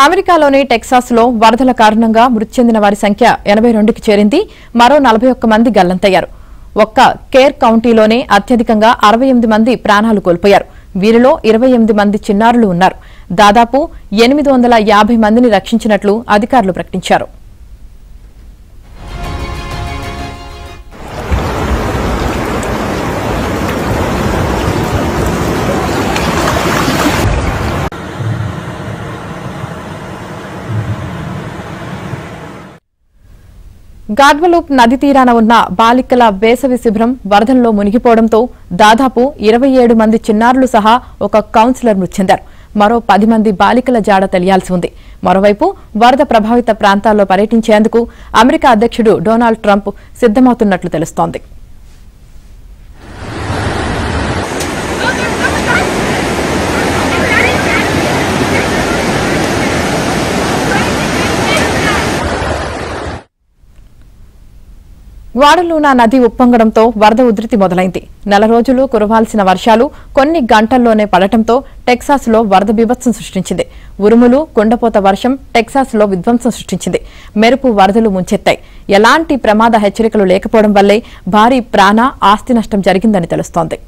అమెరికాలోని టెక్సాస్లో వరదల కారణంగా మృతి చెందిన వారి సంఖ్య 82కి చేరింది. మరో 41 మంది గల్లంతయ్యారు. ఒక్క కేర్ కౌంటీలోనే అత్యధికంగా 68 మంది ప్రాణాలు కోల్పోయారు. వీరిలో 28 మంది చిన్నారులు ఉన్నారు. దాదాపు 850 మందిని రక్షించినట్లు అధికారులు ప్రకటించారు. గాడ్వలూప్ నది తీరాన ఉన్న బాలికల వేసవి శిబిరం వరదల్లో మునిగిపోవడంతో దాదాపు 27 మంది చిన్నారులు సహా ఒక కౌన్సిలర్ మృతి చెందారు. మరో 10 మంది బాలికల జాడ తెలియాల్సి ఉంది. మరోవైపు వరద ప్రభావిత ప్రాంతాల్లో పర్యటించేందుకు అమెరికా అధ్యక్షుడు డొనాల్డ్ ట్రంప్ సిద్దమవుతున్నట్లు తెలుస్తోంది. వాడలూనా నది ఉప్పొంగడంతో వరద ఉధృతి మొదలైంది. నెల రోజులు కురవాల్సిన వర్షాలు కొన్ని గంటల్లోనే పడటంతో టెక్సాస్లో వరద బీభత్సం సృష్టించింది. ఉరుములు, కుండపోత వర్షం టెక్సాస్లో విధ్వంసం సృష్టించింది. మెరుపు వరదలు ముంచెత్తాయి. ఎలాంటి ప్రమాద హెచ్చరికలు లేకపోవడం వల్లే భారీ ప్రాణ, ఆస్తి నష్టం జరిగిందని తెలుస్తోంది.